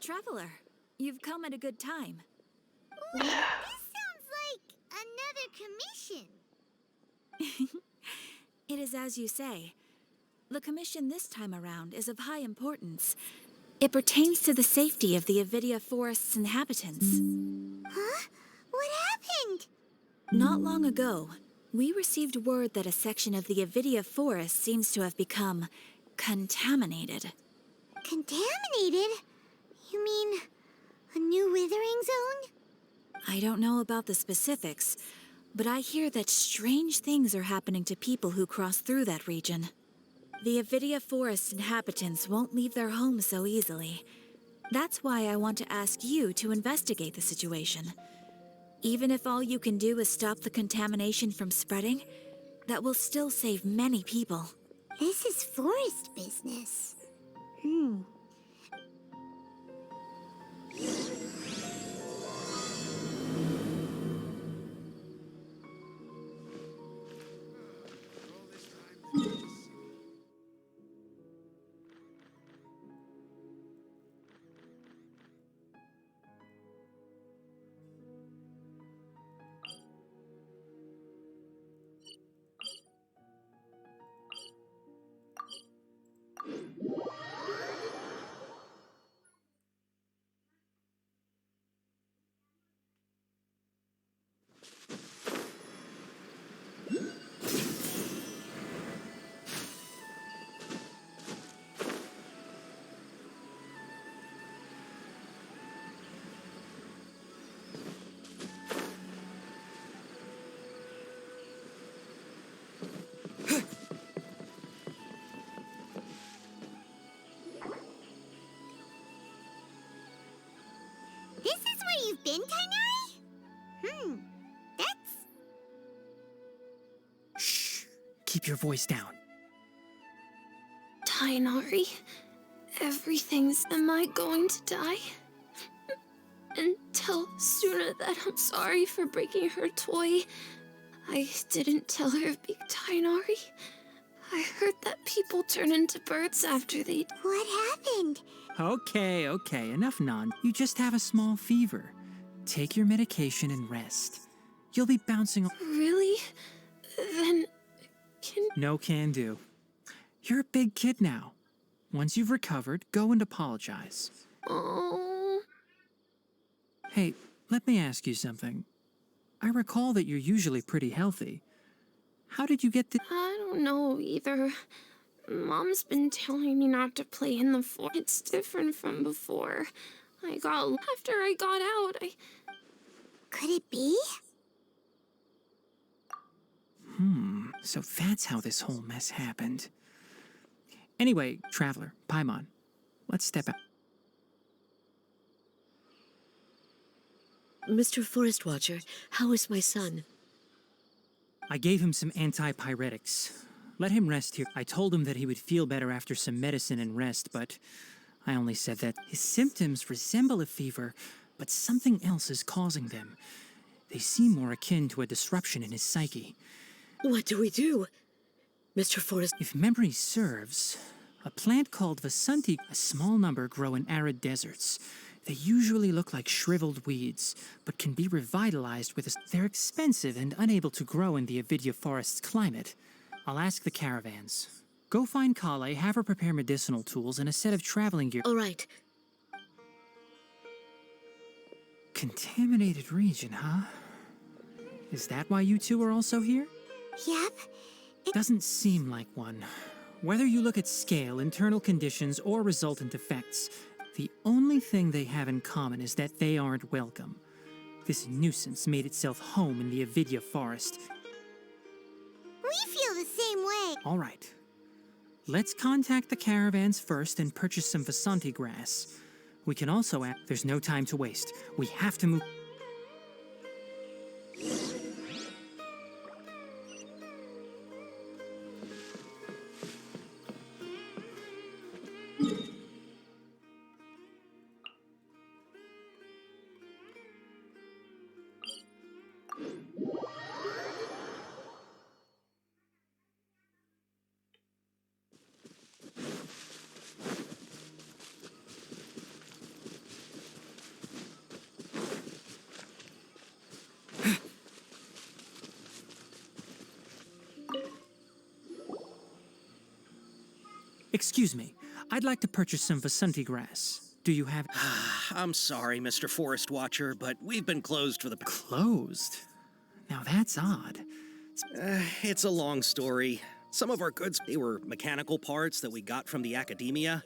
Traveler, you've come at a good time. Ooh, this sounds like another commission. It is as you say. The commission this time around is of high importance. It pertains to the safety of the Avidia Forest's inhabitants. Huh? What happened? Not long ago, we received word that a section of the Avidia Forest seems to have become contaminated. Contaminated? You mean a new withering zone? I don't know about the specifics, but I hear that strange things are happening to people who cross through that region. The Avidia Forest inhabitants won't leave their homes so easily. That's why I want to ask you to investigate the situation. Even if all you can do is stop the contamination from spreading, that will still save many people. This is forest business. This is where you've been, Tighnari? That's... Shh! Keep your voice down. Tighnari, everything's... Am I going to die? And tell Suna that I'm sorry for breaking her toy. I didn't tell her Big Tighnari. I heard that people turn into birds after they... What happened? Okay, enough You just have a small fever. Take your medication and rest. You'll be bouncing... Really? Then... No can do. You're a big kid now. Once you've recovered, go and apologize. Oh... Hey, let me ask you something. I recall that you're usually pretty healthy. How did you get the... I don't know either. Mom's been telling me not to play in the forest. It's different from before. After I got out, Could it be? So that's how this whole mess happened. Anyway, Traveler, Paimon, let's step out. Mr. Forest Watcher, how is my son? I gave him some antipyretics. Let him rest here. I told him that he would feel better after some medicine and rest, but I only said that. His symptoms resemble a fever, but something else is causing them. They seem more akin to a disruption in his psyche. What do we do? Mr. Forest... If memory serves, a plant called Vasanti, a small number grow in arid deserts. They usually look like shriveled weeds, but can be revitalized with They're expensive and unable to grow in the Avidia Forest's climate. I'll ask the caravans. Go find Kale, have her prepare medicinal tools and a set of traveling gear. All right. Contaminated region, huh? Is that why you two are also here? Yep. Doesn't seem like one. Whether you look at scale, internal conditions, or resultant effects, the only thing they have in common is that they aren't welcome. This nuisance made itself home in the Avidia Forest. We feel the same way. All right. Let's contact the caravans first and purchase some Vasanti grass. We can also act. There's no time to waste. We have to move. Excuse me. I'd like to purchase some Vasanti grass. Do you have... I'm sorry, Mr. Forest Watcher, but we've been closed for the... Closed? Now that's odd. It's a long story. Some of our goods, they were mechanical parts that we got from the academia.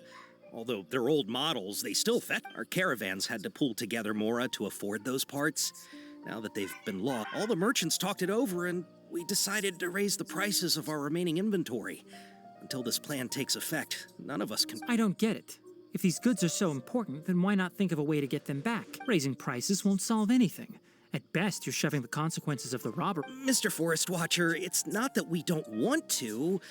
Although they're old models, they still fit. Our caravans had to pull together Mora to afford those parts. Now that they've been lost, all the merchants talked it over and we decided to raise the prices of our remaining inventory. Until this plan takes effect, none of us can... I don't get it. If these goods are so important, then why not think of a way to get them back? Raising prices won't solve anything. At best, you're shoving the consequences of the robbery. Mr. Forest Watcher, it's not that we don't want to.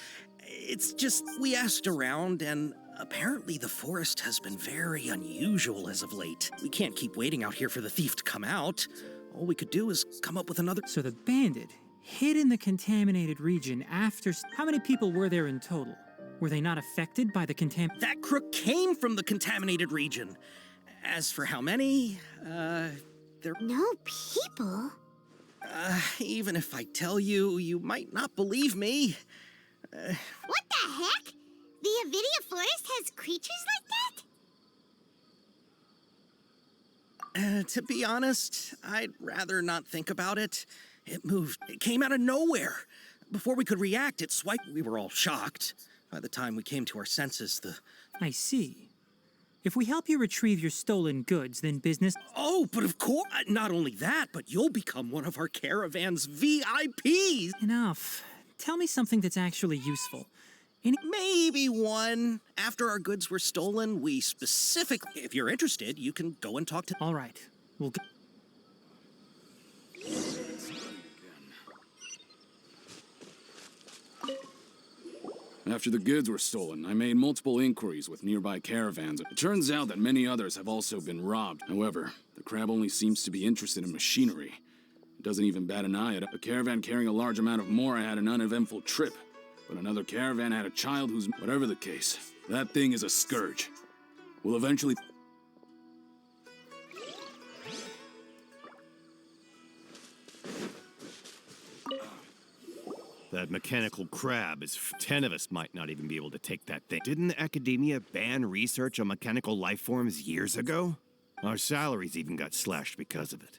It's just we asked around and apparently the forest has been very unusual as of late. We can't keep waiting out here for the thief to come out. All we could do is come up with another... So the bandit hid in the contaminated region after... How many people were there in total? Were they not affected by the That crook came from the contaminated region. As for how many, there... No people? Even if I tell you, you might not believe me. What the heck? The Avidia Forest has creatures like that? To be honest, I'd rather not think about it. It moved. It came out of nowhere. Before we could react, it swiped. We were all shocked. By the time we came to our senses, I see. If we help you retrieve your stolen goods, then business... Oh, but of course! Not only that, but you'll become one of our caravan's VIPs! Enough. Tell me something that's actually useful. Maybe one. After our goods were stolen, we specifically... If you're interested, you can go and talk to... All right. We'll go... After the goods were stolen, I made multiple inquiries with nearby caravans. It turns out that many others have also been robbed. However, the crab only seems to be interested in machinery. It doesn't even bat an eye at a caravan carrying a large amount of Mora had an uneventful trip. But another caravan had a child who's... Whatever the case, that thing is a scourge. We'll eventually... That mechanical crab is... 10 of us might not even be able to take that thing. Didn't the academia ban research on mechanical life forms years ago? Our salaries even got slashed because of it.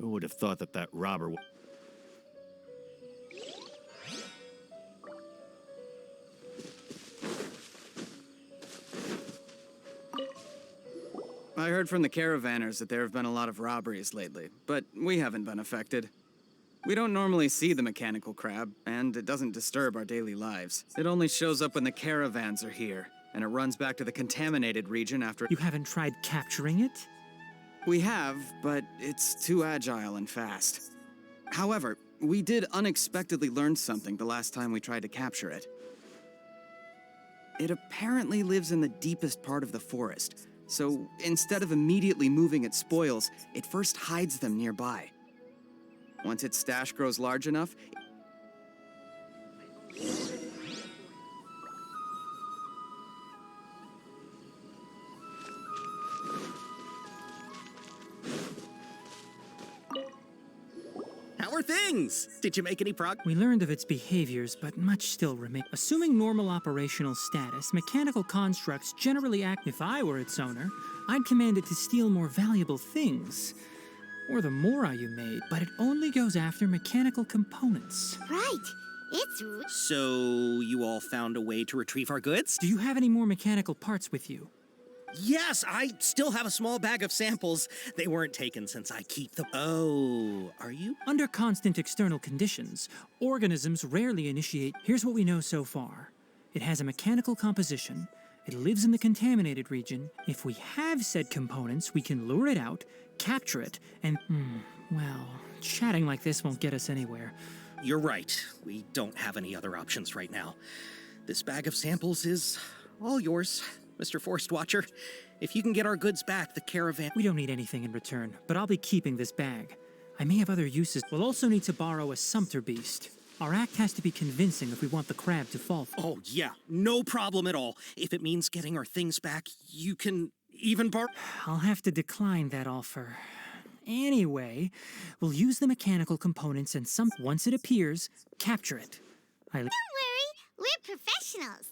Who would have thought that that robber... I heard from the caravanners that there have been a lot of robberies lately, but we haven't been affected. We don't normally see the mechanical crab, and it doesn't disturb our daily lives. It only shows up when the caravans are here, and it runs back to the contaminated region after... You haven't tried capturing it? We have, but it's too agile and fast. However, we did unexpectedly learn something the last time we tried to capture it. It apparently lives in the deepest part of the forest, so instead of immediately moving its spoils, it first hides them nearby. Once its stash grows large enough... How are things? Did you make any progress? We learned of its behaviors, but much still remains. Assuming normal operational status, mechanical constructs generally act. If I were its owner, I'd command it to steal more valuable things. Or the Mora you made, but it only goes after mechanical components. Right. It's... So, you all found a way to retrieve our goods? Do you have any more mechanical parts with you? Yes, I still have a small bag of samples. They weren't taken since I keep them. Oh, are you? Under constant external conditions, organisms rarely initiate. Here's what we know so far. It has a mechanical composition. It lives in the contaminated region. If we have said components, we can lure it out, capture it, and... well, chatting like this won't get us anywhere. You're right. We don't have any other options right now. This bag of samples is all yours, Mr. Forest Watcher. If you can get our goods back, the caravan... We don't need anything in return, but I'll be keeping this bag. I may have other uses. We'll also need to borrow a sumpter beast. Our act has to be convincing if we want the crab to fall. Oh, yeah. No problem at all. If it means getting our things back, you can even borrow... I'll have to decline that offer. Anyway, we'll use the mechanical components and once it appears, capture it. Don't worry. We're professionals.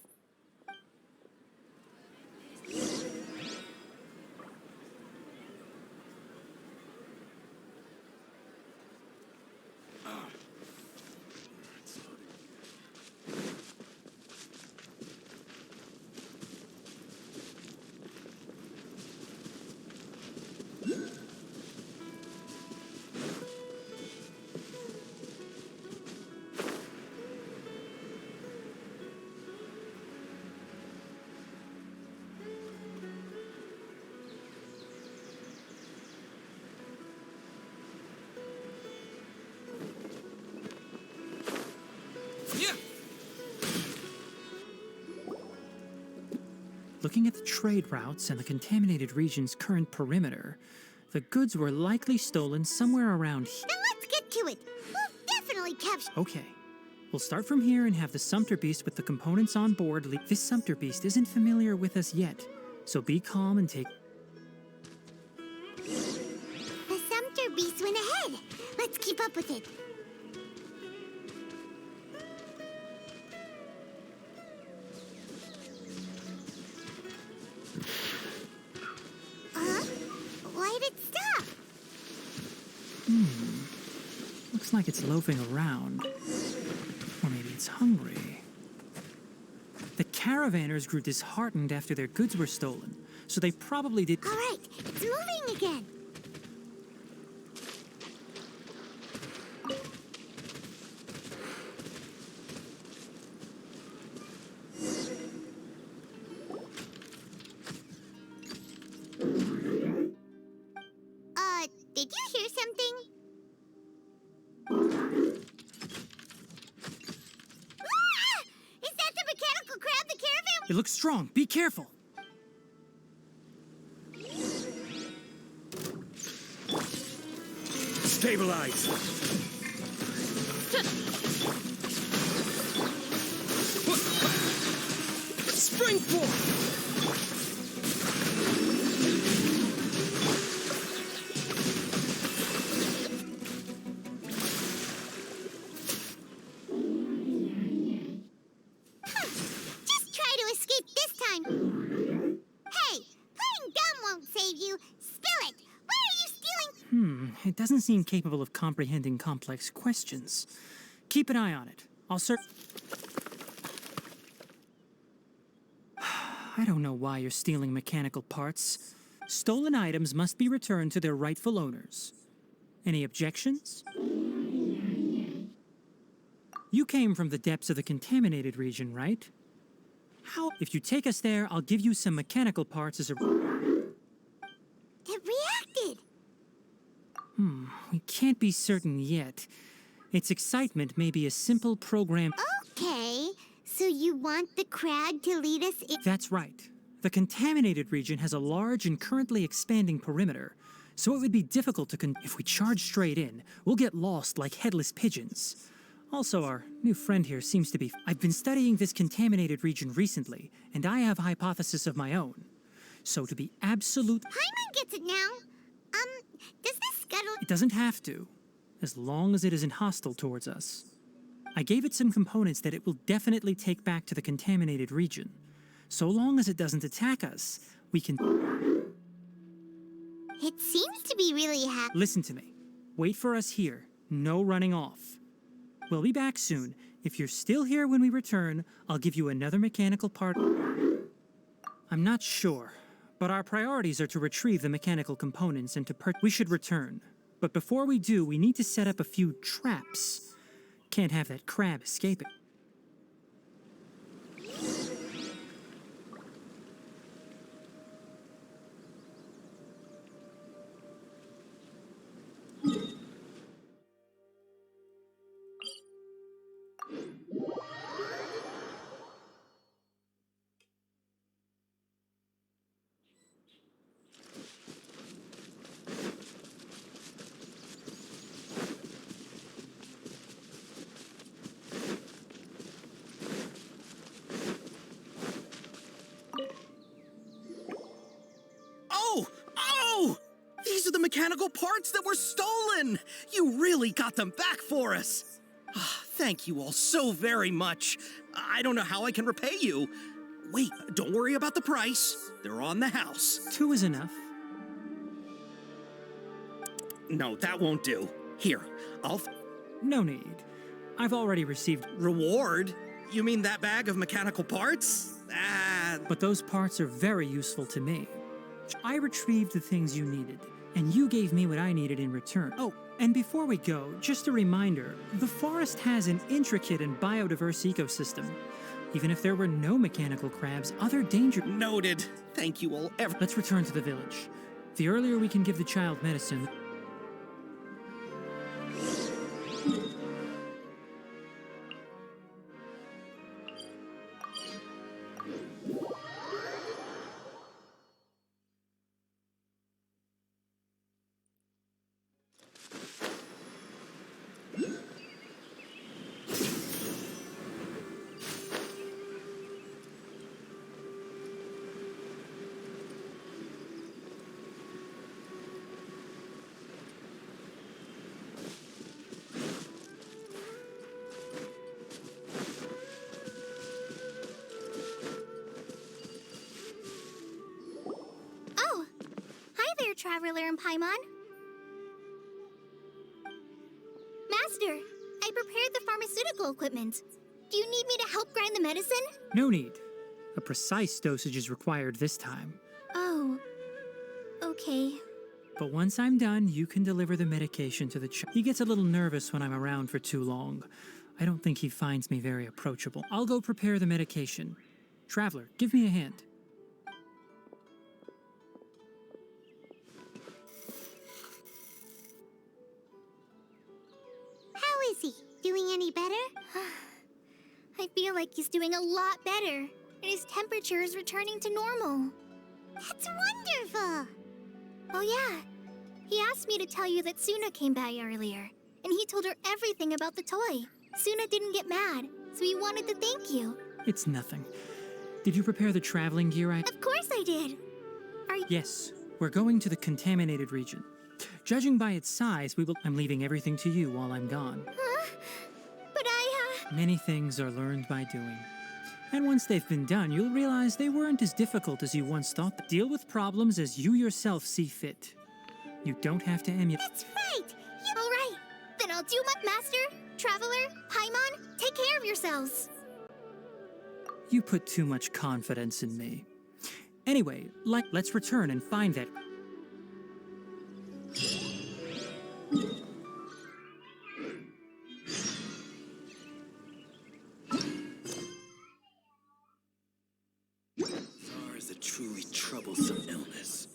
Looking at the trade routes and the contaminated region's current perimeter, the goods were likely stolen somewhere around here. Then let's get to it. We'll definitely capture. Okay. We'll start from here and have the Sumpter Beast with the components on board. This Sumpter Beast isn't familiar with us yet, so be calm and take... The Sumpter Beast went ahead. Let's keep up with it. Why'd it stop? Looks like it's loafing around. Or maybe it's hungry. The caravanners grew disheartened after their goods were stolen, so they probably did... All right, it's moving again. Did you hear something? Ah! Is that the mechanical crab the caravan? It looks strong. Be careful. Stabilize! Springboard! Just try to escape this time. Hey, playing dumb won't save you. Spill it. Why are you stealing? It doesn't seem capable of comprehending complex questions. Keep an eye on it. I'll search... I don't know why you're stealing mechanical parts. Stolen items must be returned to their rightful owners. Any objections? You came from the depths of the contaminated region, right? How? If you take us there, I'll give you some mechanical parts as a... It reacted. We can't be certain yet. Its excitement may be a simple program... Okay, so you want the crab to lead us in? That's right. The contaminated region has a large and currently expanding perimeter, so it would be difficult to if we charge straight in, we'll get lost like headless pigeons. Also, our new friend here seems to be... I've been studying this contaminated region recently, and I have a hypothesis of my own. So to be absolute... Paimon gets it now. Does this scuttle... It doesn't have to, as long as it isn't hostile towards us. I gave it some components that it will definitely take back to the contaminated region. So long as it doesn't attack us, we can... It seems to be really happy. Listen to me. Wait for us here. No running off. We'll be back soon. If you're still here when we return, I'll give you another mechanical part. I'm not sure, but our priorities are to retrieve the mechanical components and to we should return. But before we do, we need to set up a few traps. Can't have that crab escaping. Oh! These are the mechanical parts that were stolen! You really got them back for us! Thank you all so very much. I don't know how I can repay you. Wait, don't worry about the price. They're on the house. 2 is enough. No, that won't do. Here, No need. I've already received. Reward? You mean that bag of mechanical parts? But those parts are very useful to me. I retrieved the things you needed, and you gave me what I needed in return. Oh, and before we go, just a reminder, the forest has an intricate and biodiverse ecosystem. Even if there were no mechanical crabs, other danger... Noted. Thank you all ever... Let's return to the village. The earlier we can give the child medicine... Oh, hi there, Traveler and Paimon. Master, I prepared the pharmaceutical equipment. Do you need me to help grind the medicine? No need. A precise dosage is required this time. Oh, okay. But once I'm done, you can deliver the medication to the child. He gets a little nervous when I'm around for too long. I don't think he finds me very approachable. I'll go prepare the medication. Traveler, give me a hand. How is he? Doing any better? I feel like he's doing a lot better, and his temperature is returning to normal. That's wonderful! Oh yeah, he asked me to tell you that Suna came by earlier, and he told her everything about the toy. Suna didn't get mad, so he wanted to thank you. It's nothing. Did you prepare the traveling gear Of course I did! Are you... Yes, we're going to the contaminated region. Judging by its size, I'm leaving everything to you while I'm gone. Huh? But Many things are learned by doing. And once they've been done, you'll realize they weren't as difficult as you once thought. Deal with problems as you yourself see fit. You don't have to emulate. That's right! All right, then I'll do my... Master, Traveler, Paimon, take care of yourselves. You put too much confidence in me. Anyway, let's return and find that... Tsar is a truly troublesome illness.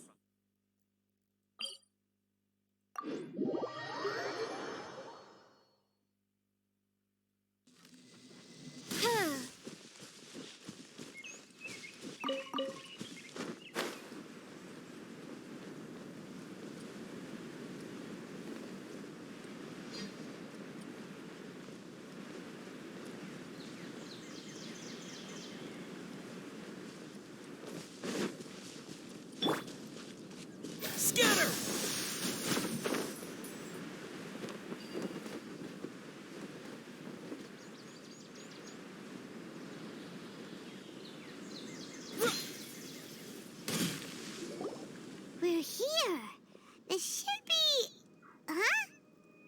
Scatter! We're here. This should be... Huh?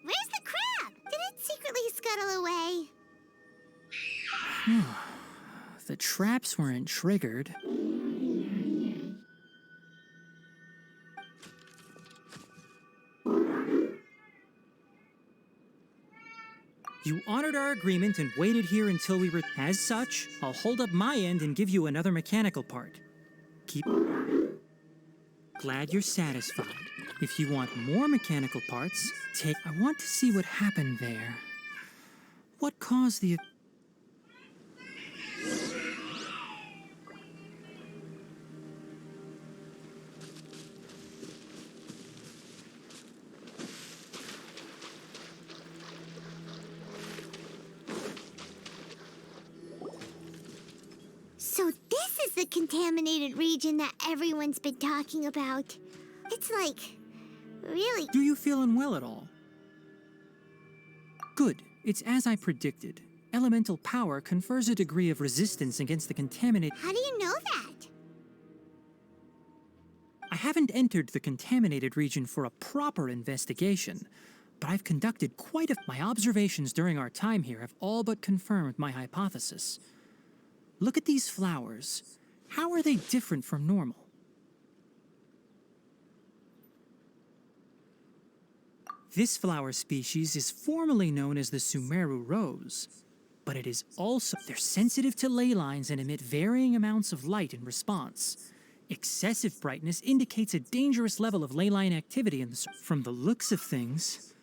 Where's the crab? Did it secretly scuttle away? The traps weren't triggered. You honored our agreement and waited here until we were... As such, I'll hold up my end and give you another mechanical part. Keep... Glad you're satisfied. If you want more mechanical parts, take... I want to see what happened there. What caused the... So this is the contaminated region that everyone's been talking about. It's like... really... Do you feel unwell at all? Good. It's as I predicted. Elemental power confers a degree of resistance against the contaminated. How do you know that? I haven't entered the contaminated region for a proper investigation, but I've conducted quite a... My observations during our time here have all but confirmed my hypothesis. Look at these flowers. How are they different from normal? This flower species is formally known as the Sumeru rose, but it is also... They're sensitive to ley lines and emit varying amounts of light in response. Excessive brightness indicates a dangerous level of ley line activity in the... From the looks of things,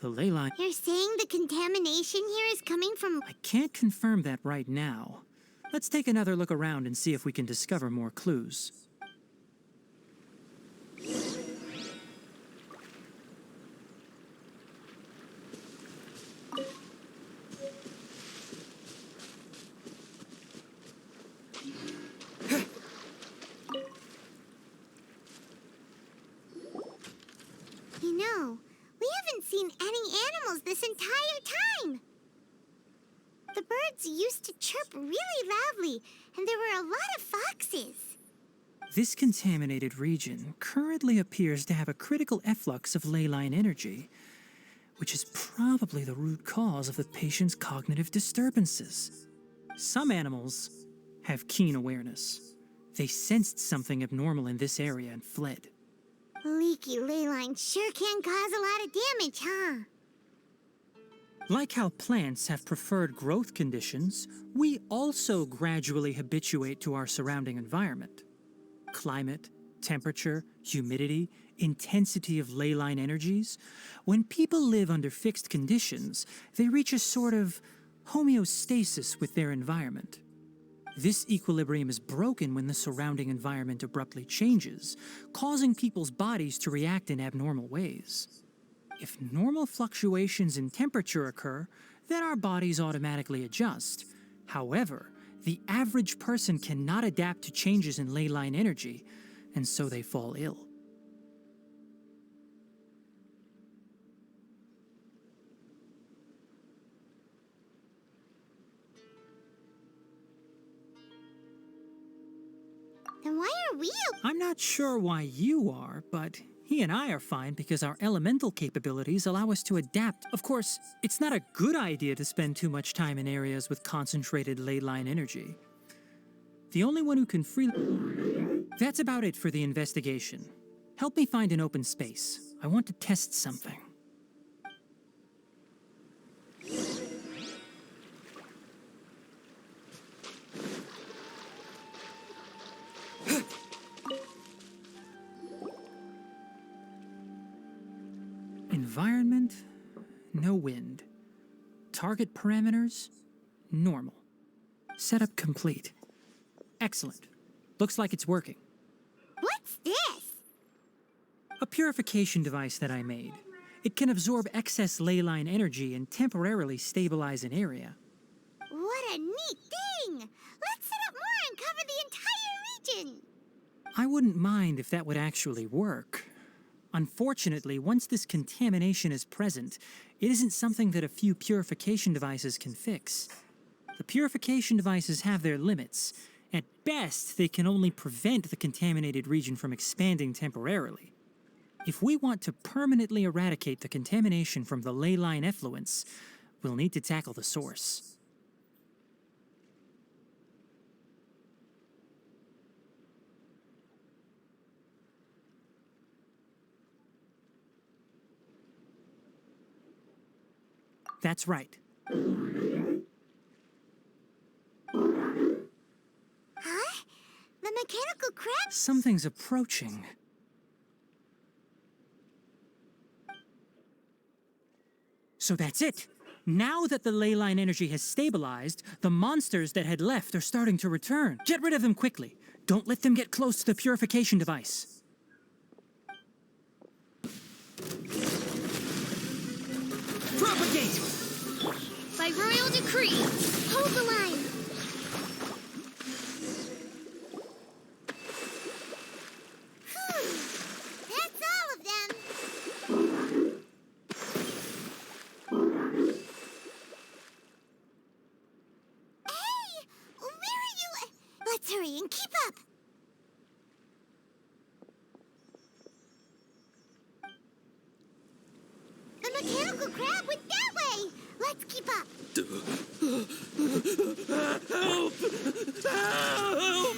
the ley line... You're saying the contamination here is coming from... I can't confirm that right now. Let's take another look around and see if we can discover more clues. You know, we haven't seen any animals this entire time. The birds used to chirp really loudly, and there were a lot of foxes. This contaminated region currently appears to have a critical efflux of ley line energy, which is probably the root cause of the patient's cognitive disturbances. Some animals have keen awareness. They sensed something abnormal in this area and fled. Leaky ley lines sure can cause a lot of damage, huh? Like how plants have preferred growth conditions, we also gradually habituate to our surrounding environment. Climate, temperature, humidity, intensity of ley line energies. When people live under fixed conditions, they reach a sort of homeostasis with their environment. This equilibrium is broken when the surrounding environment abruptly changes, causing people's bodies to react in abnormal ways. If normal fluctuations in temperature occur, then our bodies automatically adjust. However, the average person cannot adapt to changes in ley line energy, and so they fall ill. Then why are we... I'm not sure why you are, but he and I are fine because our elemental capabilities allow us to adapt. Of course, it's not a good idea to spend too much time in areas with concentrated ley line energy. The only one who can freely... That's about it for the investigation. Help me find an open space. I want to test something. Environment, no wind. Target parameters, normal. Setup complete. Excellent. Looks like it's working. What's this? A purification device that I made. It can absorb excess ley line energy and temporarily stabilize an area. What a neat thing! Let's set up more and cover the entire region! I wouldn't mind if that would actually work. Unfortunately, once this contamination is present, it isn't something that a few purification devices can fix. The purification devices have their limits. At best, they can only prevent the contaminated region from expanding temporarily. If we want to permanently eradicate the contamination from the ley line effluents, we'll need to tackle the source. That's right. Huh? The mechanical crab? Something's approaching. So that's it. Now that the ley line energy has stabilized, the monsters that had left are starting to return. Get rid of them quickly. Don't let them get close to the purification device. Propagate! By royal decree, Hold the line! Phew. That's all of them! mechanical crab went that way! Let's keep up! Help! Help!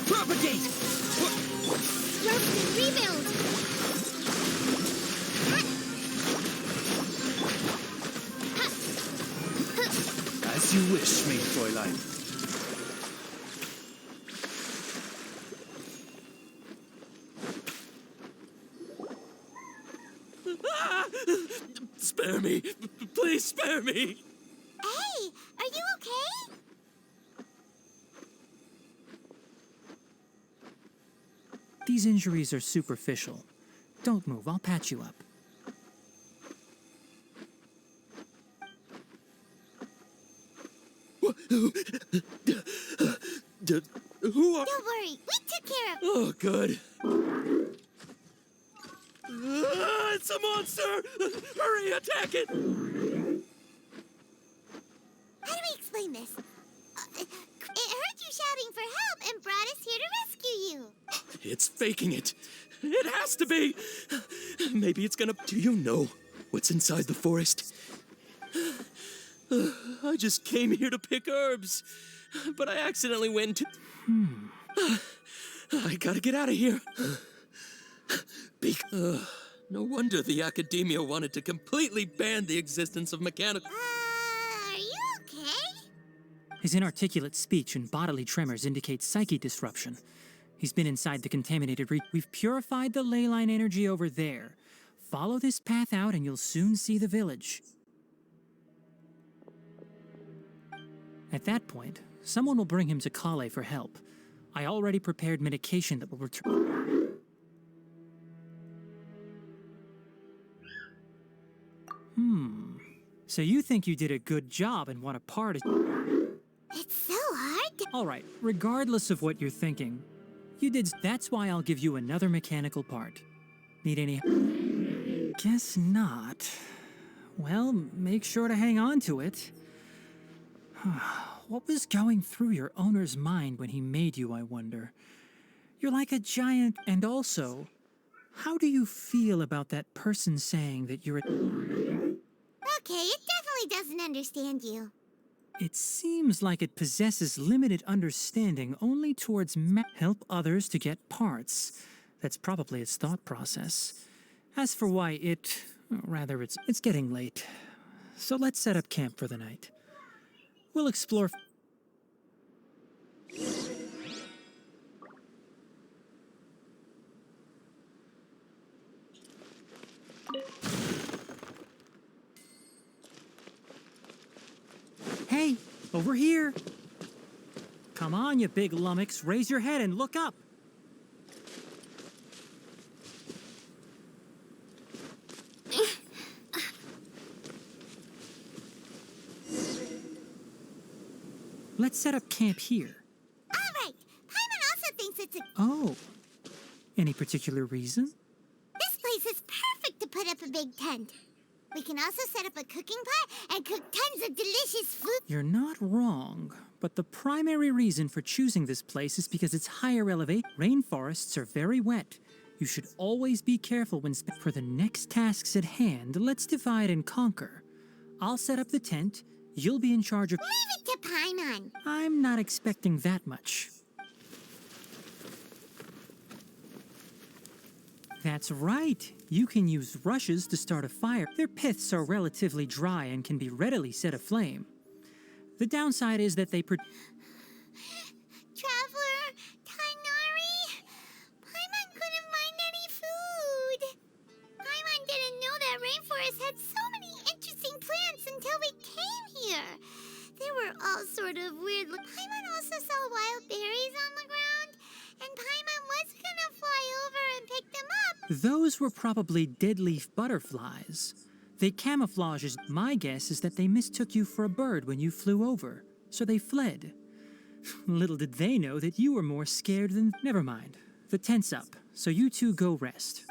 Propagate! Roast and rebuild! As you wish, mein Fräulein. Spare me. Please spare me. Hey, are you okay? These injuries are superficial. Don't move, I'll patch you up. Who are... Don't worry, we took care of it. Oh, good. It's a monster! Hurry, attack it! How do we explain this? It heard you shouting for help and brought us here to rescue you. It's faking it. It has to be. Maybe it's gonna... Do you know what's inside the forest? I just came here to pick herbs, but I accidentally went to... I gotta get out of here. No wonder the Academia wanted to completely ban the existence of mechanical... Are you okay? His inarticulate speech and bodily tremors indicate psyche disruption. He's been inside the contaminated We've purified the ley line energy over there. Follow this path out and you'll soon see the village. At that point, someone will bring him to Kale for help. I already prepared medication that will return. So you think you did a good job and want a part of... It's so hard to... All right, regardless of what you're thinking, you did... That's why I'll give you another mechanical part. Need any... Guess not. Well, make sure to hang on to it. What was going through your owner's mind when he made you, I wonder? You're like a giant... And also, how do you feel about that person saying that you're a... Okay, it definitely doesn't understand you. It seems like it possesses limited understanding only towards help others to get parts. That's probably its thought process. As for why it... Rather, it's getting late. So let's set up camp for the night. We'll explore... Hey, over here! Come on, you big lummox, raise your head and look up! Let's set up camp here. All right, Paimon also thinks it's a... Oh, any particular reason? This place is perfect to put up a big tent. We can also set up a cooking pot and cook tons of delicious food. You're not wrong, but the primary reason for choosing this place is because it's higher elevation. Rainforests are very wet. You should always be careful when for the next tasks at hand. Let's divide and conquer. I'll set up the tent. You'll be in charge of... Leave it to Paimon. I'm not expecting that much. That's right. You can use rushes to start a fire. Their piths are relatively dry and can be readily set aflame. The downside is that they Traveler, Tighnari, Paimon couldn't find any food. Paimon didn't know that rainforest had so many interesting plants until we came here. They were all sort of weird. Paimon also saw wild berries on the ground, and Paimon was gonna fly over and pick them up. Those were probably dead-leaf butterflies. They camouflage as... My guess is that they mistook you for a bird when you flew over, so they fled. Little did they know that you were more scared than... Never mind. The tent's up, so you two go rest.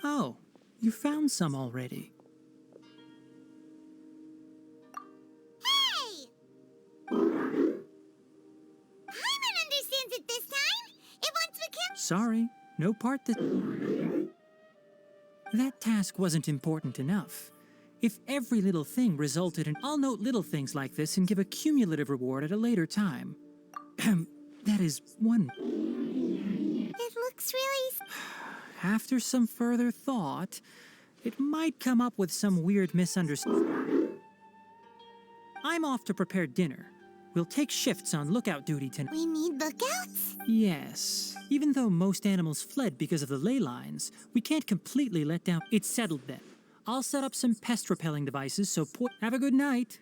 Oh, you found some already. Sorry, no part that... That task wasn't important enough. If every little thing resulted in... I'll note little things like this and give a cumulative reward at a later time. That is one... It looks really... After some further thought, it might come up with some weird misunderstanding. I'm off to prepare dinner. We'll take shifts on lookout duty tonight. We need lookouts? Yes. Even though most animals fled because of the ley lines, we can't completely let down... It's settled then. I'll set up some pest-repelling devices, so have a good night.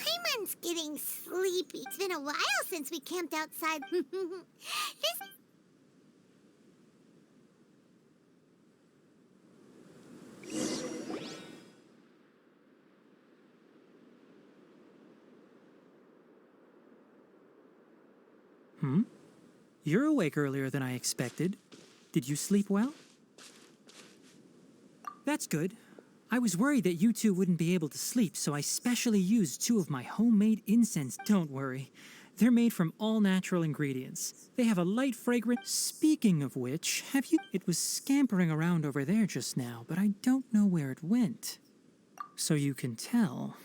Paimon's getting sleepy. It's been a while since we camped outside. This... You're awake earlier than I expected. Did you sleep well? That's good. I was worried that you two wouldn't be able to sleep, so I specially used 2 of my homemade incense. Don't worry. They're made from all natural ingredients. They have a light fragrance. Speaking of which, have you... It was scampering around over there just now, but I don't know where it went. So you can tell...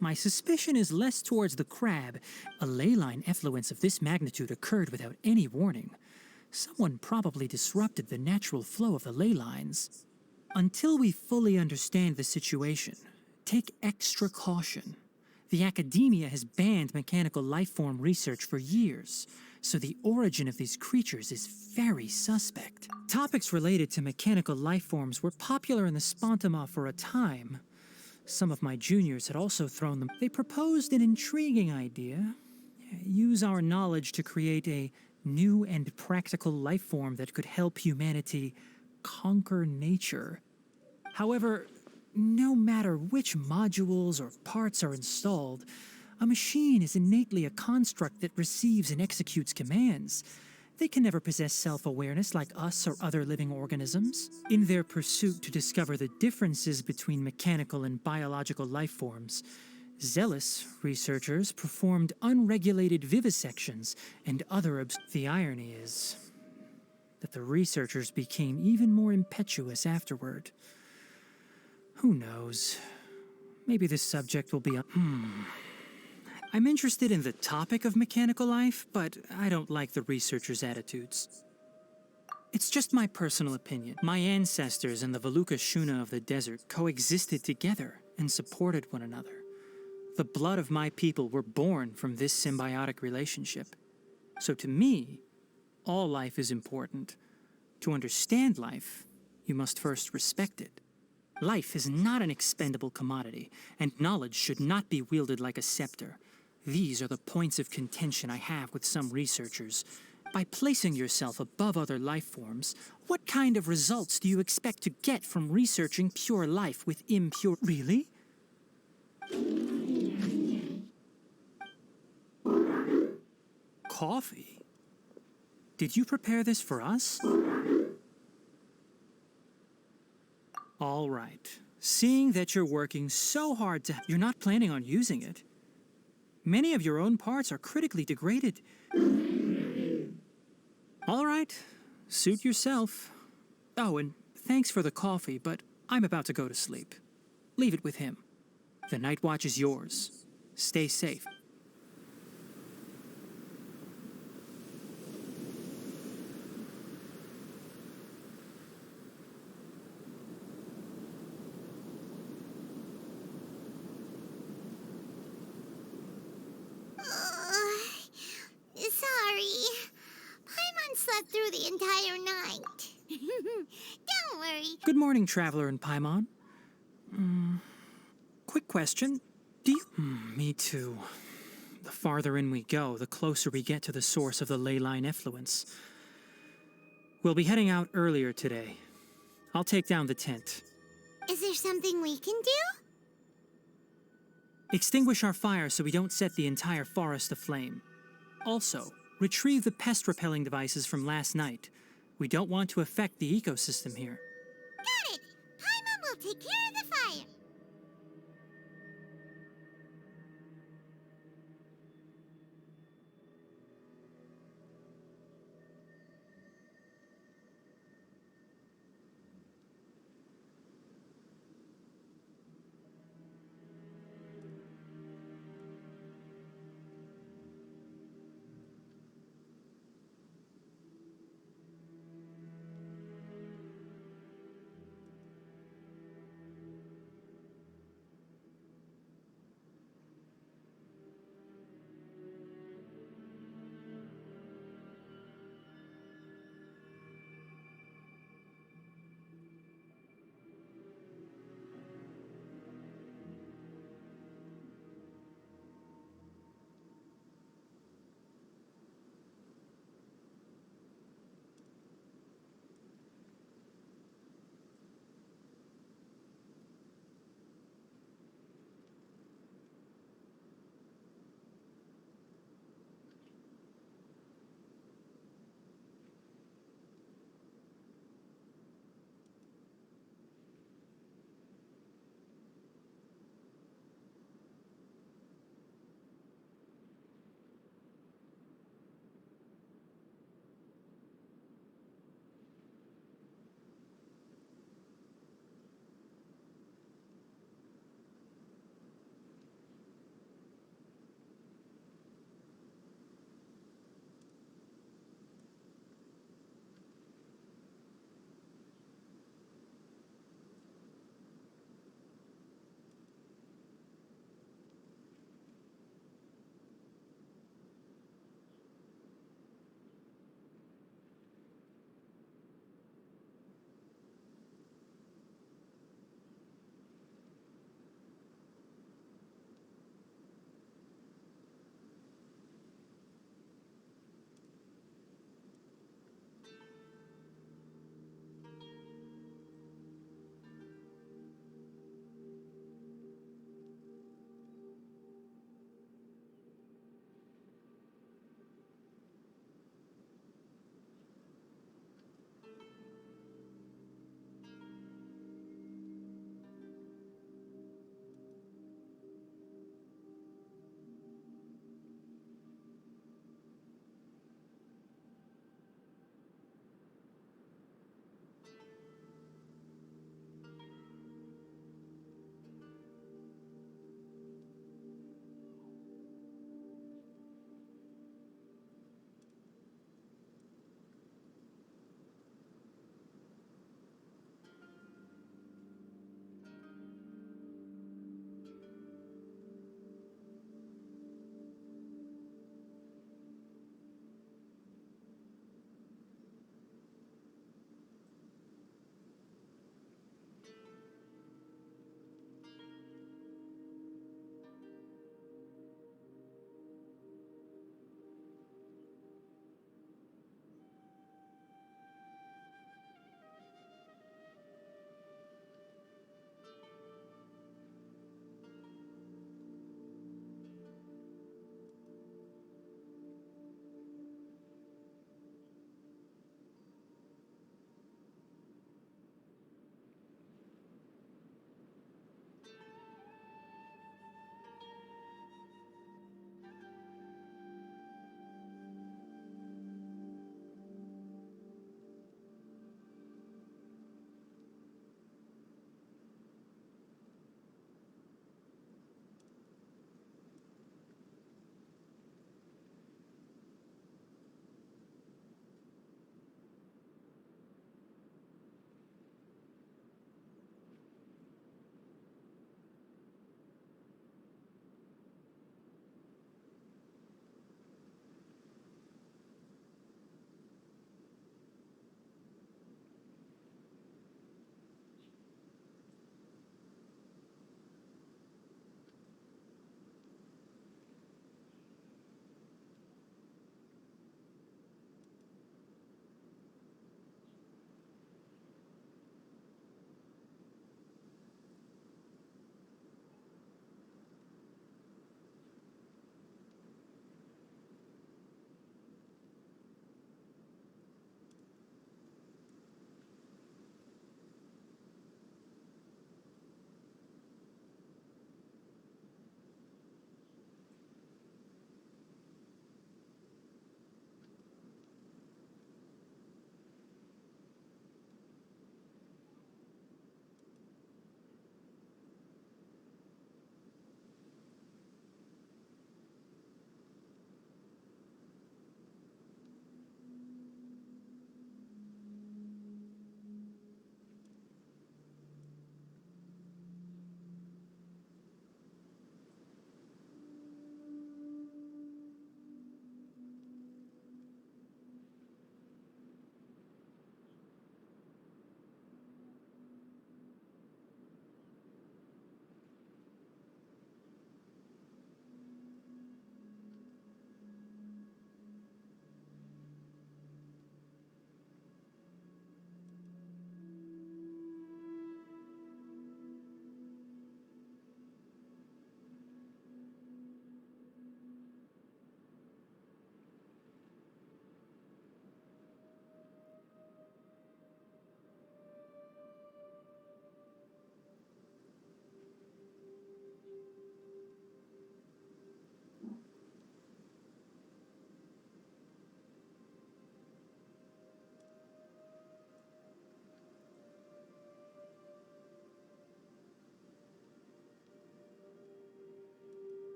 My suspicion is less towards the crab. A ley line effluence of this magnitude occurred without any warning. Someone probably disrupted the natural flow of the ley lines. Until we fully understand the situation, take extra caution. The academia has banned mechanical lifeform research for years, so the origin of these creatures is very suspect. Topics related to mechanical lifeforms were popular in the Spontama for a time. Some of my juniors had also thrown them. They proposed an intriguing idea. Use our knowledge to create a new and practical life form that could help humanity conquer nature. However, no matter which modules or parts are installed, a machine is innately a construct that receives and executes commands. They can never possess self-awareness like us or other living organisms. In their pursuit to discover the differences between mechanical and biological life forms, zealous researchers performed unregulated vivisections and other The irony is that the researchers became even more impetuous afterward. Who knows? Maybe this subject will be I'm interested in the topic of mechanical life, but I don't like the researchers' attitudes. It's just my personal opinion. My ancestors and the Valuka Shuna of the desert coexisted together and supported one another. The blood of my people were born from this symbiotic relationship. So to me, all life is important. To understand life, you must first respect it. Life is not an expendable commodity, and knowledge should not be wielded like a scepter. These are the points of contention I have with some researchers. By placing yourself above other life forms, what kind of results do you expect to get from researching pure life with impure... Really? Coffee? Did you prepare this for us? All right. Seeing that you're working so hard to... You're not planning on using it. Many of your own parts are critically degraded. All right. Suit yourself. Oh, and thanks for the coffee, but I'm about to go to sleep. Leave it with him. The night watch is yours. Stay safe. Sorry. Paimon slept through the entire night. Don't worry. Good morning, Traveler and Paimon. Quick question. Do you... me too. The farther in we go, the closer we get to the source of the ley line effluence. We'll be heading out earlier today. I'll take down the tent. Is there something we can do? Extinguish our fire so we don't set the entire forest aflame. Also, Retrieve the pest-repelling devices from last night. We don't want to affect the ecosystem here. Got it! Paimon will take care of the fire.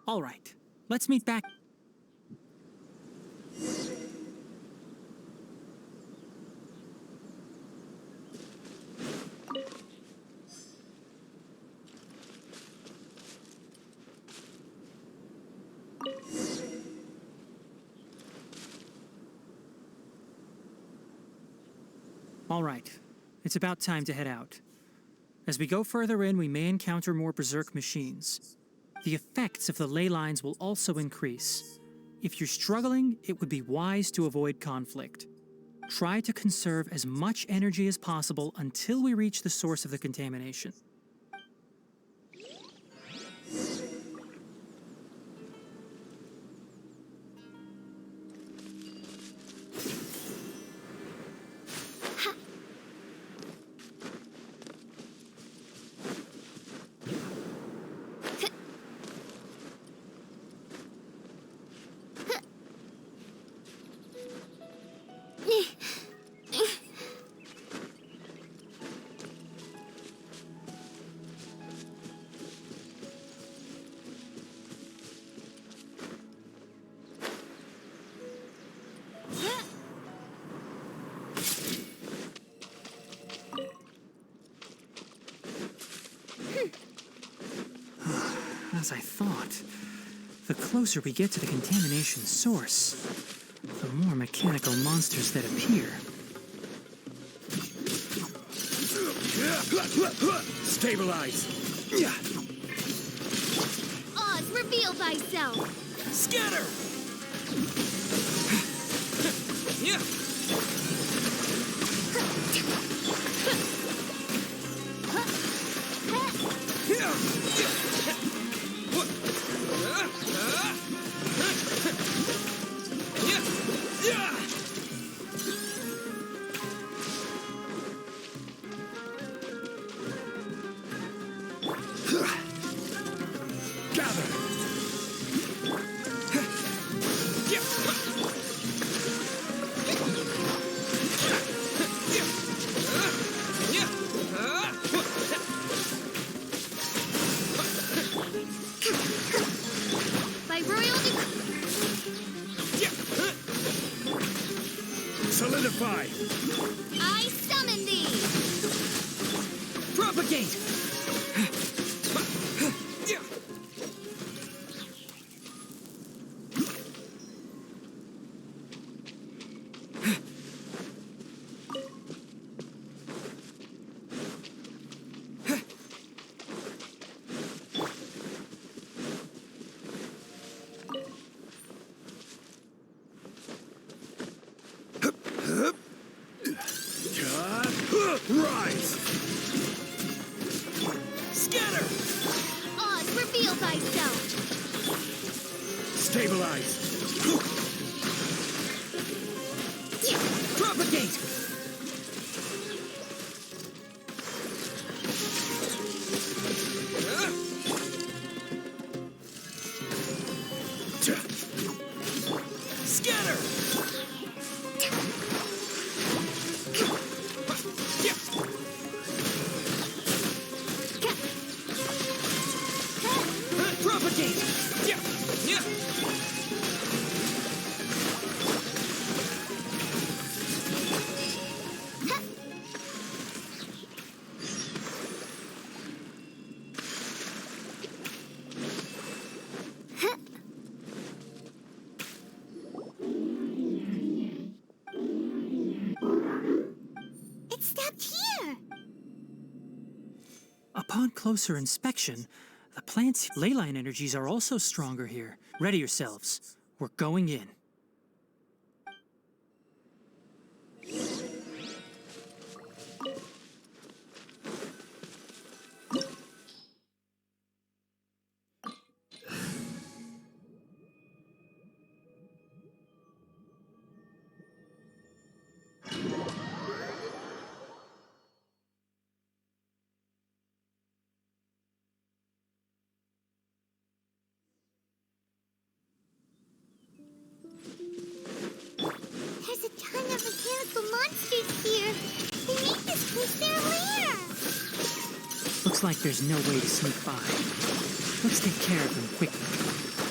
All right, let's meet back. All right, it's about time to head out. As we go further in, we may encounter more berserk machines. The effects of the ley lines will also increase. If you're struggling, it would be wise to avoid conflict. Try to conserve as much energy as possible until we reach the source of the contamination. As I thought, the closer we get to the contamination source, the more mechanical monsters that appear. Stabilize! Oz, reveal thyself! Scatter! By royal Solidify! I summon thee! Propagate! Rise! Scatter! Oz, reveal thyself! Stabilize! Propagate! Scatter! Propagate! It stopped here! Upon closer inspection, the plant's ley line energies are also stronger here. Ready yourselves. We're going in. There's a ton of mechanical monsters here! They make this place their lair! Looks like there's no way to sneak by. Let's take care of them quickly.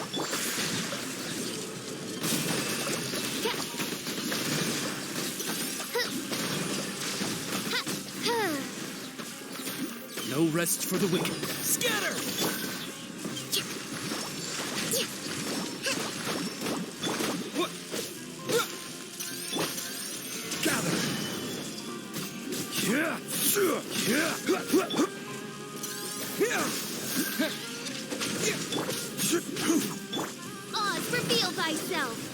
rest for the wicked. Scatter! Gather! Oz, reveal thyself!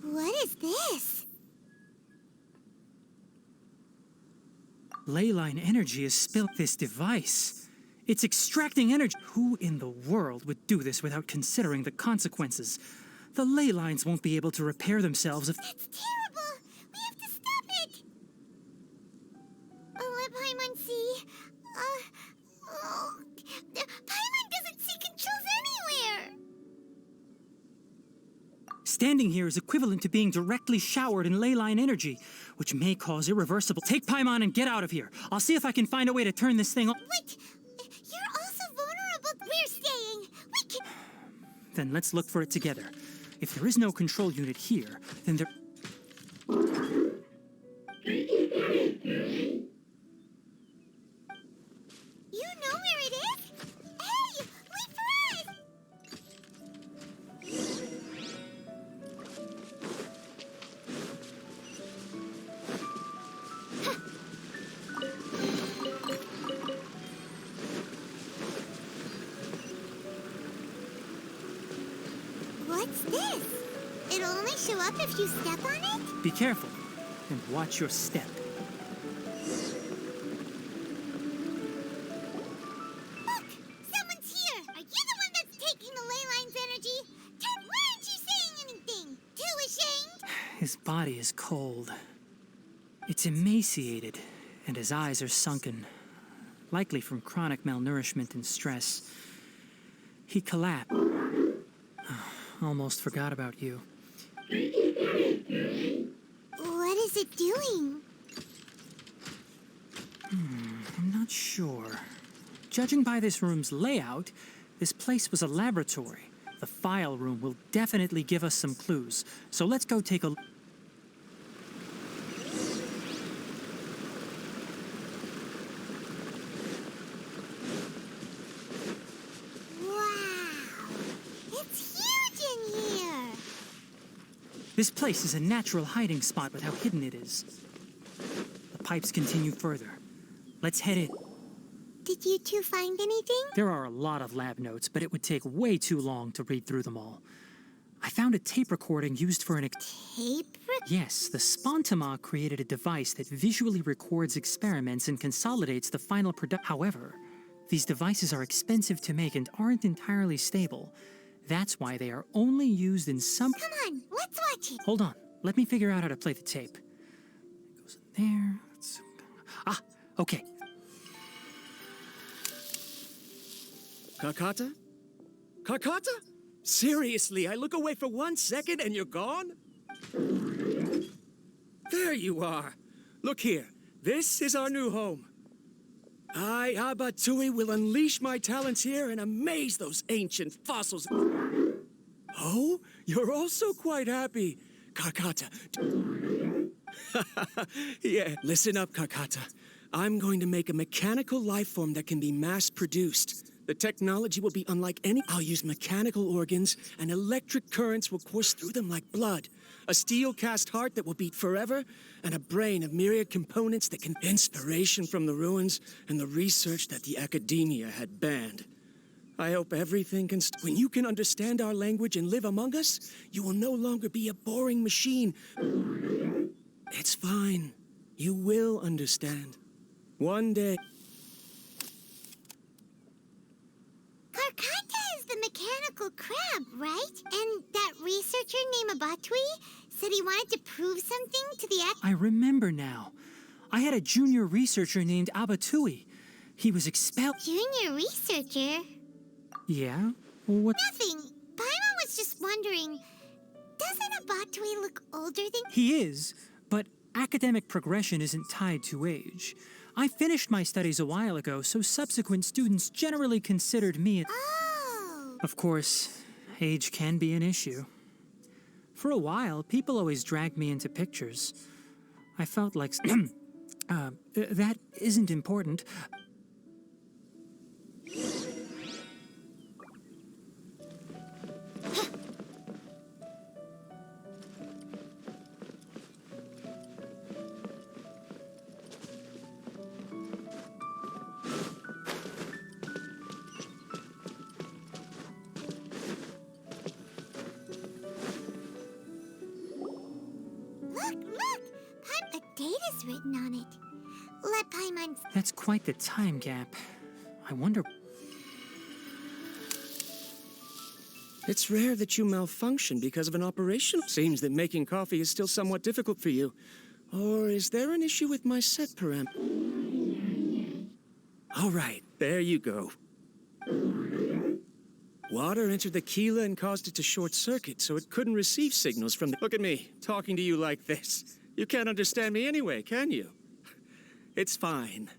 What is this? Leyline energy has spilled this device. It's extracting energy. Who in the world would do this without considering the consequences? The ley lines won't be able to repair themselves if... That's terrible! We have to stop it! Oh, let Paimon see. Paimon doesn't see controls anywhere! Standing here is equivalent to being directly showered in leyline energy, which may cause irreversible... Take Paimon and get out of here. I'll see if I can find a way to turn this thing on. Wait! You're also vulnerable. We're staying. We can... Then let's look for it together. If there is no control unit here, then there... You know where it is? Hey! Wait for us! What's this? It'll only show up if you step on it? Be careful, and watch your step. Look! Someone's here! Are you the one that's taking the ley line's energy? Ted, why aren't you saying anything? Too ashamed? His body is cold. It's emaciated, and his eyes are sunken, likely from chronic malnourishment and stress. He collapsed. Almost forgot about you. What is it doing? I'm not sure. Judging by this room's layout, this place was a laboratory. The file room will definitely give us some clues, so let's go take a look. This place is a natural hiding spot with how hidden it is. The pipes continue further. Let's head in. Did you two find anything? There are a lot of lab notes, but it would take way too long to read through them all. I found a tape recording used for an... Yes, the Spontama created a device that visually records experiments and consolidates the final product. However, these devices are expensive to make and aren't entirely stable. That's why they are only used in some... Come on, let's watch it. Hold on. Let me figure out how to play the tape. It goes in there. Ah, okay. Kakata? Kakata? Seriously, I look away for 1 second and you're gone? There you are. Look here. This is our new home. I, Abatui, will unleash my talents here and amaze those ancient fossils. Oh, you're also quite happy, Kakata. Yeah, listen up, Kakata. I'm going to make a mechanical life form that can be mass-produced. The technology will be unlike any... I'll use mechanical organs, and electric currents will course through them like blood. A steel-cast heart that will beat forever, and a brain of myriad components that can... Inspiration from the ruins and the research that the academia had banned. I hope everything can... When you can understand our language and live among us, you will no longer be a boring machine. It's fine. You will understand. One day... Karkata is the mechanical crab, right? And that researcher named Abatui said he wanted to prove something to the I remember now. I had a junior researcher named Abatui. He was expelled... Junior researcher? Yeah? What? Nothing. Paimon was just wondering, doesn't Abatui look older than... He is, but Academic progression isn't tied to age. I finished my studies a while ago, so subsequent students generally considered me. Oh! Of course, age can be an issue. For a while, people always dragged me into pictures. I felt like, that isn't important. Look! A date is written on it. Let Paimon... That's quite the time gap. I wonder... It's rare that you malfunction because of an operation. Seems that making coffee is still somewhat difficult for you. Or is there an issue with my set param... All right, there you go. Water entered the Keela and caused it to short-circuit, so it couldn't receive signals from the... Look at me, talking to you like this. You can't understand me anyway, can you? It's fine.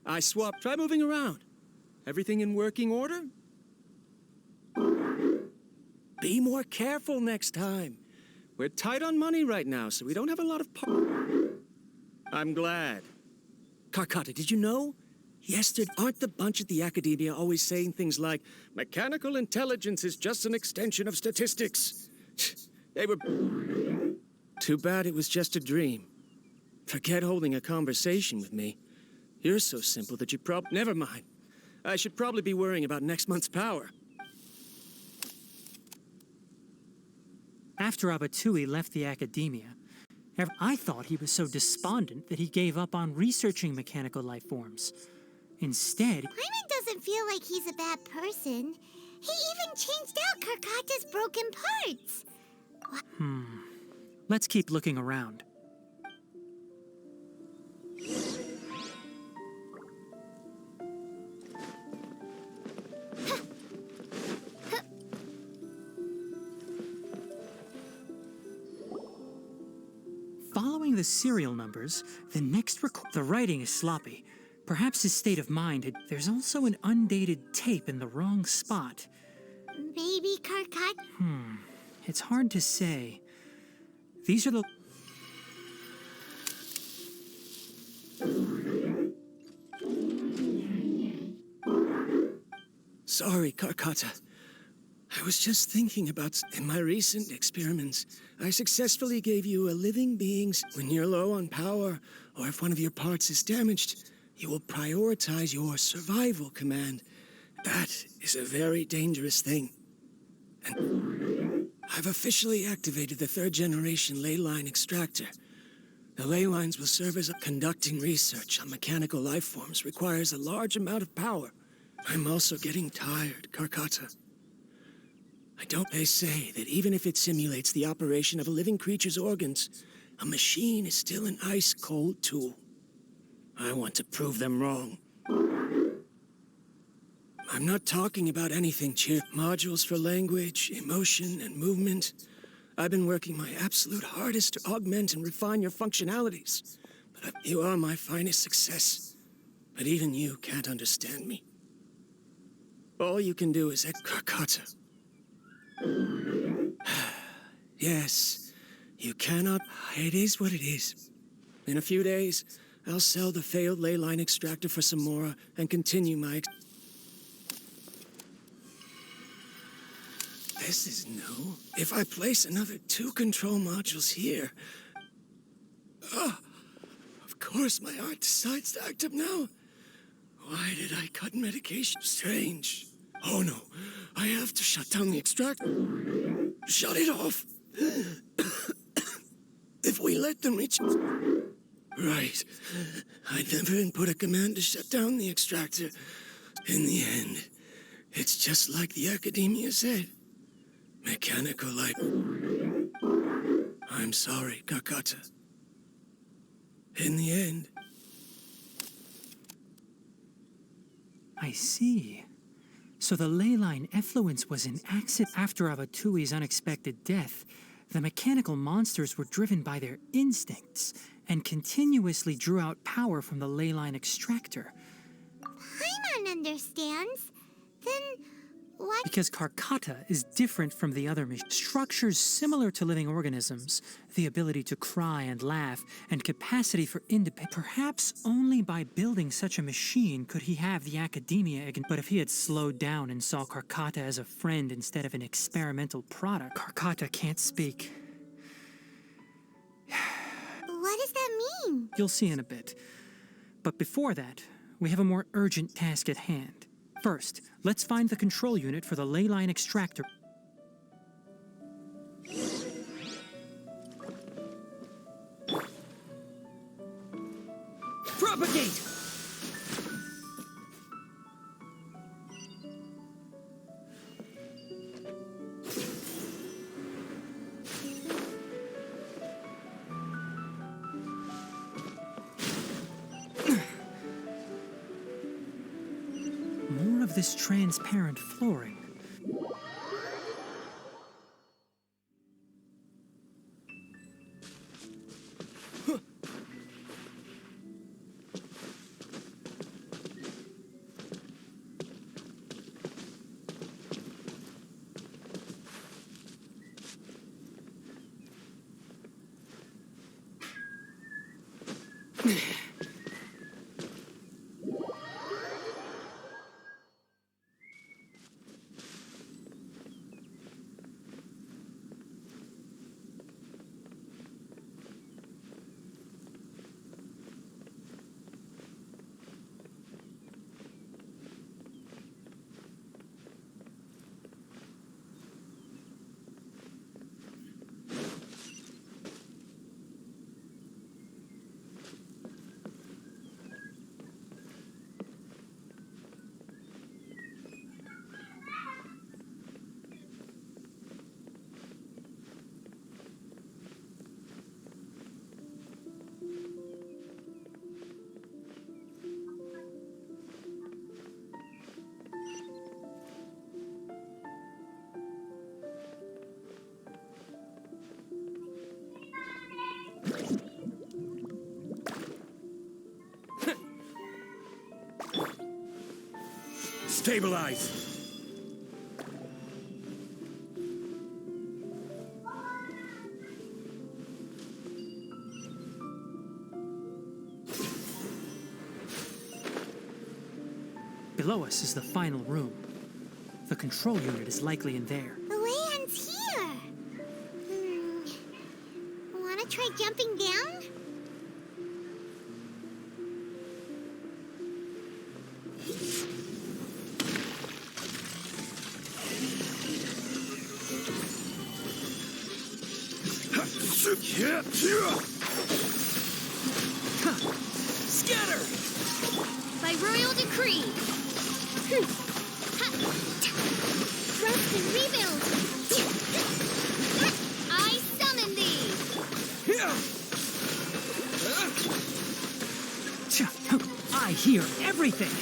I swapped. Try moving around. Everything in working order? Be more careful next time. We're tight on money right now, so we don't have a lot of... I'm glad. Karkata, did you know? Yesterday, aren't the bunch at the Academia always saying things like, mechanical intelligence is just an extension of statistics? They were... Too bad it was just a dream. Forget holding a conversation with me. You're so simple that you Never mind. I should probably be worrying about next month's power. After Abatui left the Academia, I thought he was so despondent that he gave up on researching mechanical life forms. Instead... Paimon doesn't feel like he's a bad person. He even changed out Karkata's broken parts. Let's keep looking around. Following the serial numbers, the next the writing is sloppy. Perhaps his state of mind had... There's also an undated tape in the wrong spot. Maybe Karkata... It's hard to say. These are the... Sorry, Karkata. I was just thinking about... In my recent experiments, I successfully gave you a living being's... When you're low on power, or if one of your parts is damaged, you will prioritize your survival command. That is a very dangerous thing. And I've officially activated the third-generation ley line extractor. The ley lines will serve as a conducting research on mechanical life forms requires a large amount of power. I'm also getting tired, Karkata. They say that even if it simulates the operation of a living creature's organs, a machine is still an ice-cold tool. I want to prove them wrong. I'm not talking about anything modules for language, emotion, and movement. I've been working my absolute hardest to augment and refine your functionalities. But you are my finest success. But even you can't understand me. All you can do is Karkata. Yes, you cannot. It is what it is. In a few days, I'll sell the failed ley line extractor for some more and continue my... This is new. If I place another 2 control modules here... of course my heart decides to act up now. Why did I cut medication? Strange. Oh no, I have to shut down the extractor. Shut it off. If we let them reach... Right. I never input a command to shut down the extractor. In the end, it's just like the Academia said. Mechanical life... I'm sorry, Karkata. In the end... I see. So the ley line effluence was an accident. After Abatui's unexpected death, the mechanical monsters were driven by their instincts, and continuously drew out power from the ley line extractor. Paimon understands. Then why? Because Karkata is different from the other machines. Structures similar to living organisms, the ability to cry and laugh, and capacity for independence. Perhaps only by building such a machine could he have the academia again. But if he had slowed down and saw Karkata as a friend instead of an experimental product, Karkata can't speak. What does that mean? You'll see in a bit. But before that, we have a more urgent task at hand. First, let's find the control unit for the ley line extractor. Propagate! More of this transparent flooring. Stabilize! Below us is the final room. The control unit is likely in there. The way ends here. Wanna try jumping down? Scatter! By royal decree. Rest and rebuild. I summon thee. I hear everything!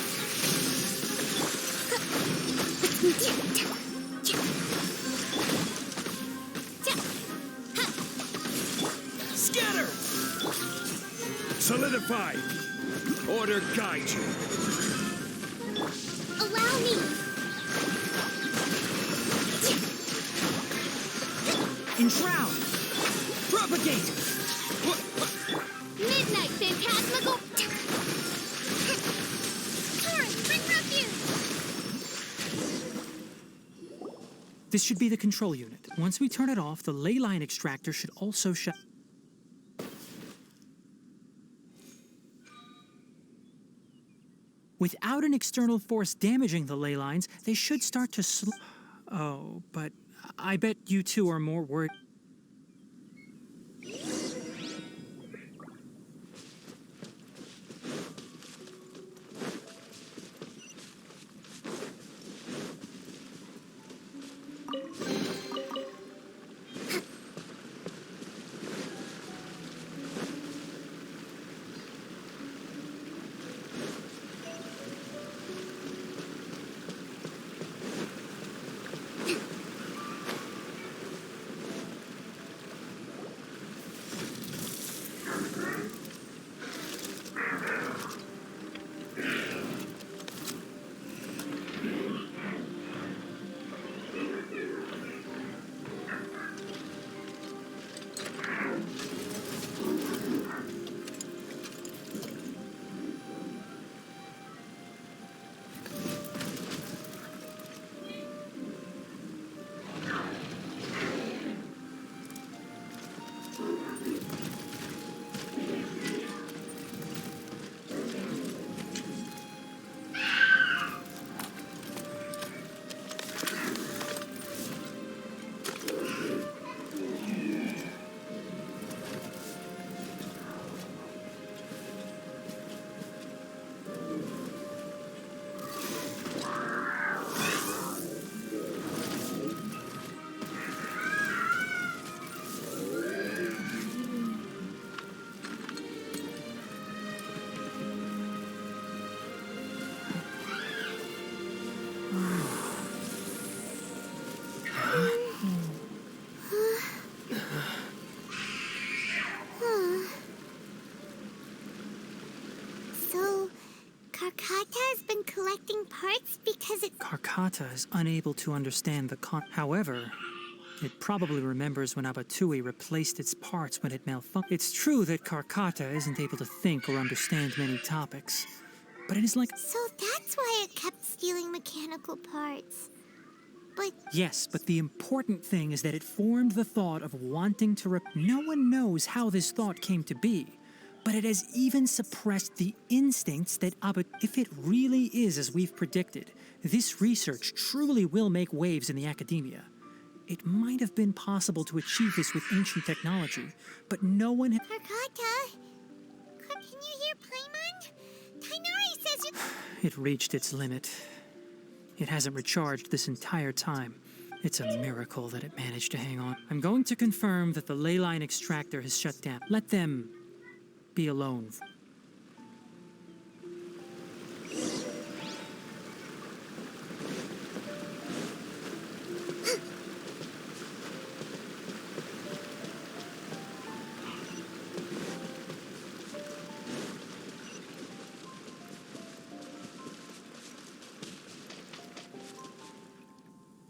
Scatter! Solidify! Order guide you. Allow me. Enshroud! Propagate! Midnight phantasmical. Torrent, bring refuge. This should be the control unit. Once we turn it off, the ley line extractor should also shut. Without an external force damaging the ley lines, they should start to Oh, but I bet you two are more worried. It's because it's... Karkata is unable to understand the However, it probably remembers when Abatui replaced its parts when it malfunctioned. It's true that Karkata isn't able to think or understand many topics, but it is like... So that's why it kept stealing mechanical parts. But... Yes, but the important thing is that it formed the thought of wanting to No one knows how this thought came to be, but it has even suppressed the instincts that If it really is as we've predicted, this research truly will make waves in the academia. It might have been possible to achieve this with ancient technology, but no one had... Karkata? Can you hear Paimon? Tighnari says you... It reached its limit. It hasn't recharged this entire time. It's a miracle that it managed to hang on. I'm going to confirm that the ley line extractor has shut down. Let them be alone.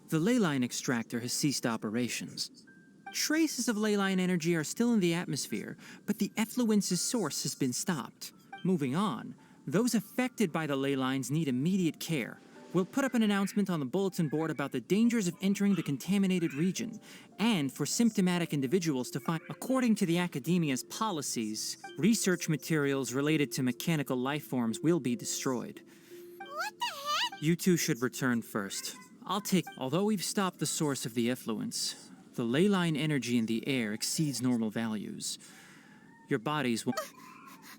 The ley line extractor has ceased operations. Traces of ley line energy are still in the atmosphere, but the effluence's source has been stopped. Moving on, those affected by the ley lines need immediate care. We'll put up an announcement on the bulletin board about the dangers of entering the contaminated region, and for symptomatic individuals to find... According to the Academia's policies, research materials related to mechanical life forms will be destroyed. What the heck? You two should return first. Although we've stopped the source of the effluence, the ley line energy in the air exceeds normal values. Your bodies will...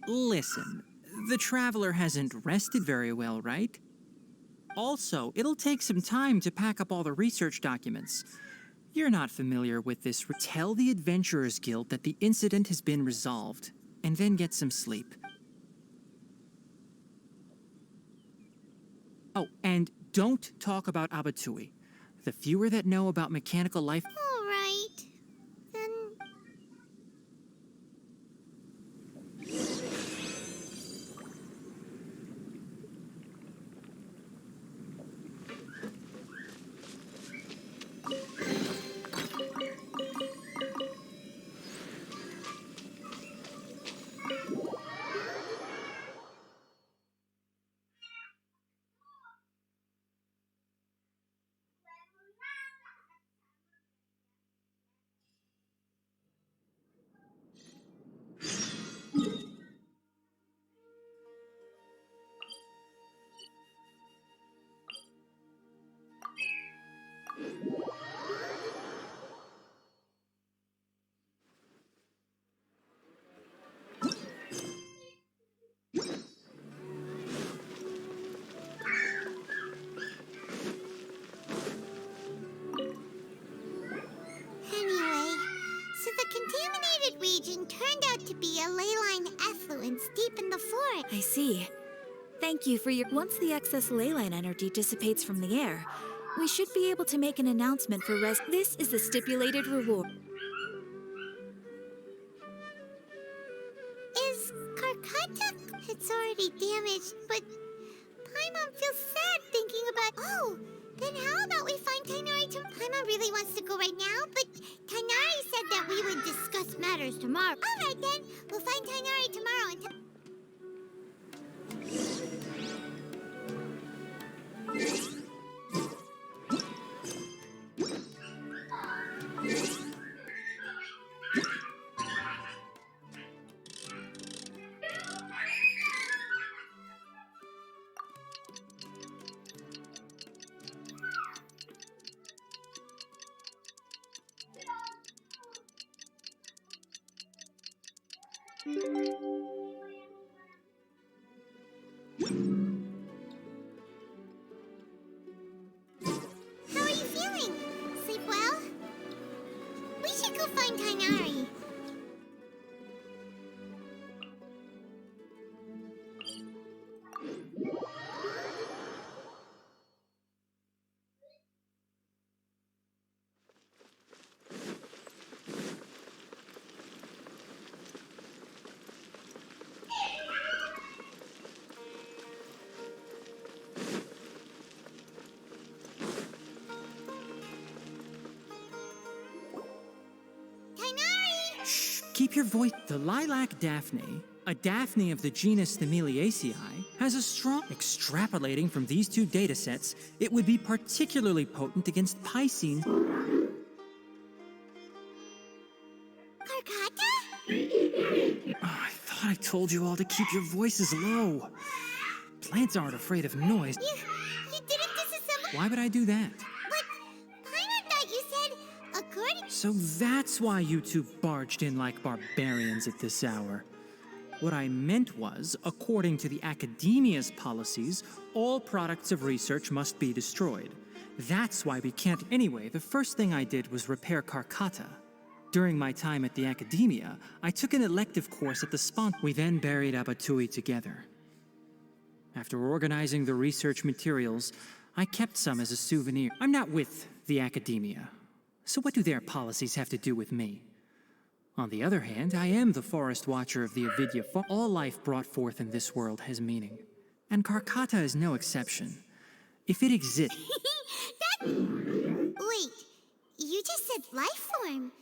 Listen, the Traveler hasn't rested very well, right? Also, it'll take some time to pack up all the research documents. You're not familiar with this. Tell the Adventurers Guild that the incident has been resolved, and then get some sleep. Oh, and don't talk about Abatui. The fewer that know about mechanical life... All right. Then... contaminated region turned out to be a ley line effluence deep in the forest. I see. Thank you for your... Once the excess ley line energy dissipates from the air, we should be able to make an announcement for rest. This is the stipulated reward. Is Karkata... It's already damaged, but Paimon feels sad thinking about... Oh, then how about we find Tighnari Paimon really wants to go right now, but Tighnari said that we would discuss matters tomorrow. All right, then. We'll find Tighnari tomorrow and... How are you feeling? Sleep well? We should go find Tighnari. keep your voice. The lilac daphne, a daphne of the genus Thameliaceae, has a strong. Extrapolating from these two datasets, it would be particularly potent against Piscenes. Karkata? I thought I told you all to keep your voices low. Plants aren't afraid of noise. You didn't disassemble. Why would I do that? But Paimon thought you said, according. So that's why you two barged in like barbarians at this hour. What I meant was, according to the Academia's policies, all products of research must be destroyed. That's why we can't. Anyway, the first thing I did was repair Karkata. During my time at the Academia, I took an elective course at the Spont. We then buried Abatui together. After organizing the research materials, I kept some as a souvenir. I'm not with the Academia, so what do their policies have to do with me? On the other hand, I am the Forest Watcher of the Avidya. All life brought forth in this world has meaning, and Karkata is no exception. If it exists... Wait, you just said life form.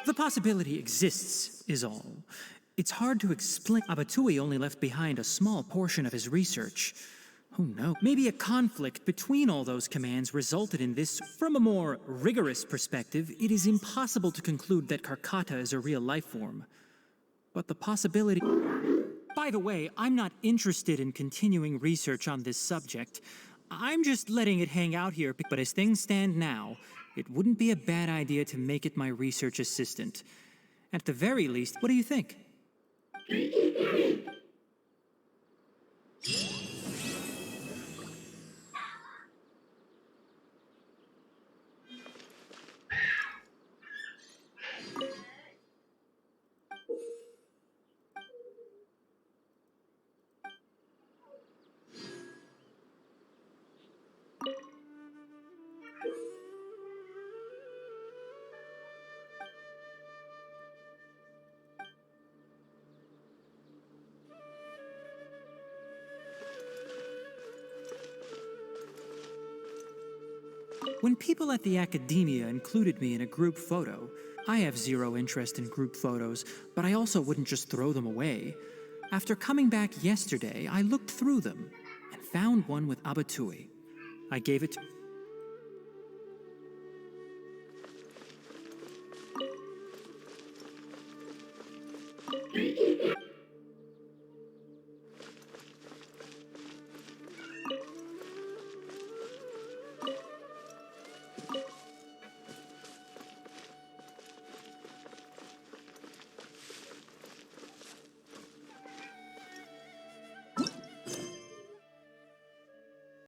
The possibility exists, is all. It's hard to explain. Abatui only left behind a small portion of his research. Who knows? Maybe a conflict between all those commands resulted in this. From a more rigorous perspective, it is impossible to conclude that Karkata is a real life form. But the possibility... By the way, I'm not interested in continuing research on this subject. I'm just letting it hang out here, but as things stand now, it wouldn't be a bad idea to make it my research assistant. At the very least, what do you think? When people at the Academia included me in a group photo, I have zero interest in group photos, but I also wouldn't just throw them away. After coming back yesterday, I looked through them and found one with Abatui. I gave it to...